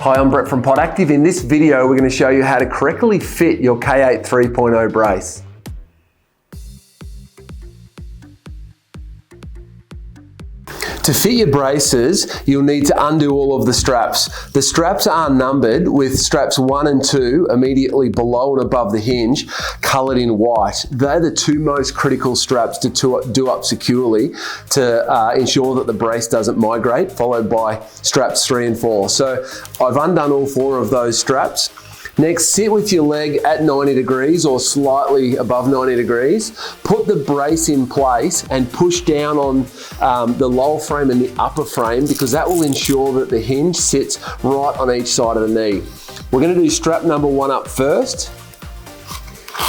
Hi, I'm Brett from PodActive. In this video, we're going to show you how to correctly fit your K8 3.0 brace. To fit your braces, you'll need to undo all of the straps. The straps are numbered with straps 1 and 2 immediately below and above the hinge, coloured in white. They're the two most critical straps to do up securely to ensure that the brace doesn't migrate, followed by straps 3 and 4. So I've undone all 4 of those straps. Next, sit with your leg at 90 degrees or slightly above 90 degrees. Put the brace in place and push down on the lower frame and the upper frame, because that will ensure that the hinge sits right on each side of the knee. We're going to do strap number 1 up first.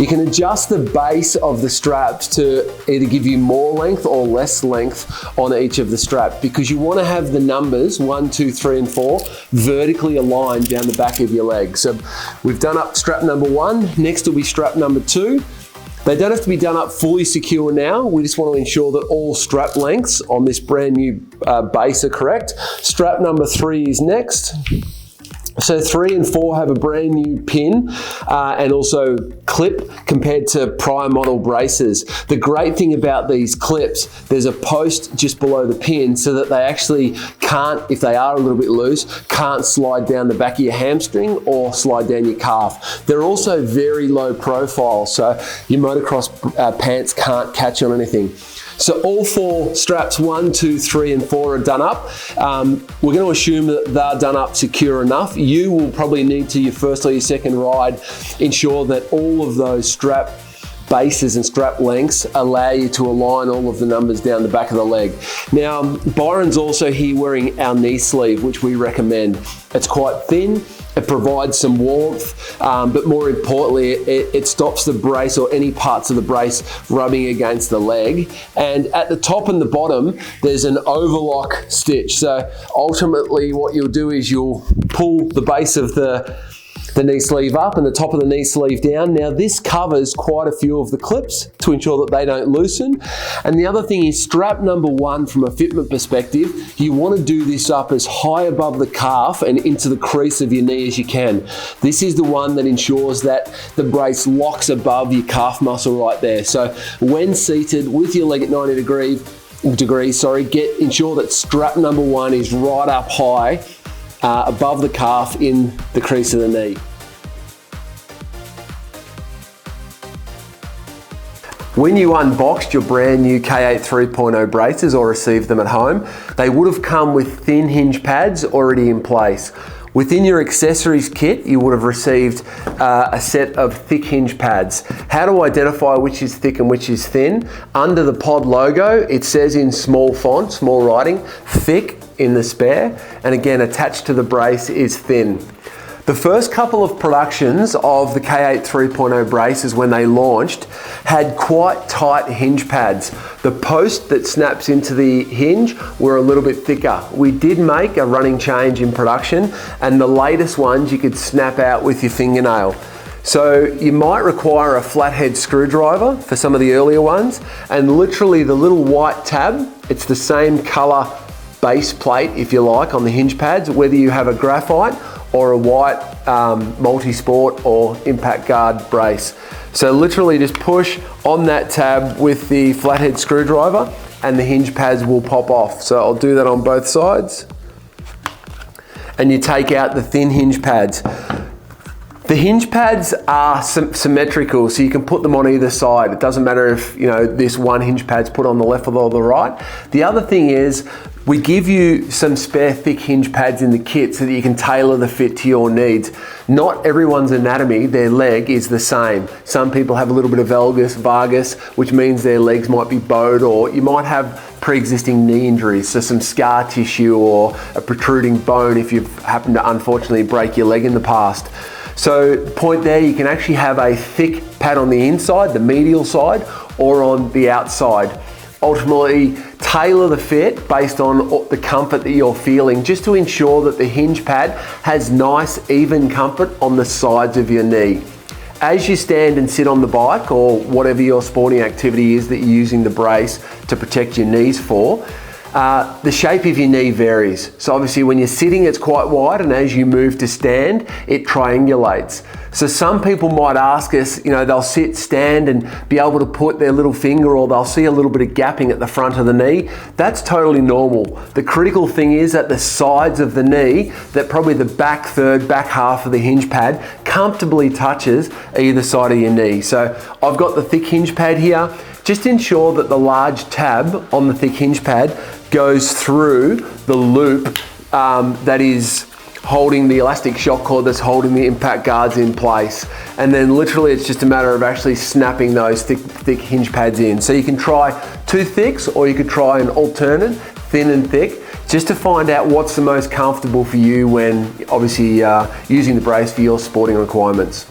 You can adjust the base of the straps to either give you more length or less length on each of the straps, because you want to have the numbers 1, 2, 3, and 4 vertically aligned down the back of your leg. So we've done up strap number 1. Next will be strap number 2. They don't have to be done up fully secure now. We just want to ensure that all strap lengths on this brand new base are correct. Strap number 3 is next. So 3 and 4 have a brand new pin and also clip compared to prior model braces. The great thing about these clips, there's a post just below the pin so that they actually can't, if they are a little bit loose, can't slide down the back of your hamstring or slide down your calf. They're also very low profile, so your motocross pants can't catch on anything. So all 4 straps, 1, 2, 3, and 4 are done up. We're going to assume that they're done up secure enough. You will probably need to, your first or your second ride, ensure that all of those strap bases and strap lengths allow you to align all of the numbers down the back of the leg. Now, Byron's also here wearing our knee sleeve, which we recommend. It's quite thin. It provides some warmth, but more importantly, it stops the brace or any parts of the brace rubbing against the leg. And at the top and the bottom, there's an overlock stitch. So ultimately what you'll do is you'll pull the base of the knee sleeve up and the top of the knee sleeve down. Now this covers quite a few of the clips to ensure that they don't loosen. And the other thing is strap number 1, from a fitment perspective, you want to do this up as high above the calf and into the crease of your knee as you can. This is the one that ensures that the brace locks above your calf muscle right there. So when seated with your leg at 90 degrees, ensure that strap number 1 is right up high above the calf in the crease of the knee. When you unboxed your brand new K8 3.0 braces or received them at home, they would have come with thin hinge pads already in place. Within your accessories kit, you would have received a set of thick hinge pads. How to identify which is thick and which is thin? Under the pod logo, it says in small font, small writing, thick in the spare, and again, attached to the brace is thin. The first couple of productions of the K8 3.0 braces when they launched had quite tight hinge pads. The post that snaps into the hinge were a little bit thicker. We did make a running change in production, and the latest ones you could snap out with your fingernail. So you might require a flathead screwdriver for some of the earlier ones, and literally the little white tab, it's the same color base plate, if you like, on the hinge pads, whether you have a graphite or a white multi-sport or impact guard brace. So literally just push on that tab with the flathead screwdriver and the hinge pads will pop off. So I'll do that on both sides. And you take out the thin hinge pads. The hinge pads are symmetrical, so you can put them on either side. It doesn't matter if this one hinge pad's put on the left or the right. The other thing is, we give you some spare thick hinge pads in the kit so that you can tailor the fit to your needs. Not everyone's anatomy, their leg is the same. Some people have a little bit of valgus, which means their legs might be bowed, or you might have pre-existing knee injuries, so some scar tissue or a protruding bone if you've happened to unfortunately break your leg in the past. So point there, you can actually have a thick pad on the inside, the medial side, or on the outside. Ultimately, tailor the fit based on the comfort that you're feeling, just to ensure that the hinge pad has nice, even comfort on the sides of your knee. As you stand and sit on the bike, or whatever your sporting activity is that you're using the brace to protect your knees for, The shape of your knee varies. So obviously when you're sitting, it's quite wide, and as you move to stand, it triangulates. So some people might ask us, they'll sit, stand, and be able to put their little finger, or they'll see a little bit of gapping at the front of the knee. That's totally normal. The critical thing is at the sides of the knee, that probably the back third, back half of the hinge pad comfortably touches either side of your knee. So I've got the thick hinge pad here. Just ensure that the large tab on the thick hinge pad goes through the loop that is holding the elastic shock cord that's holding the impact guards in place. And then literally it's just a matter of actually snapping those thick hinge pads in. So you can try 2 thicks, or you could try an alternate, thin and thick, just to find out what's the most comfortable for you when obviously using the brace for your sporting requirements.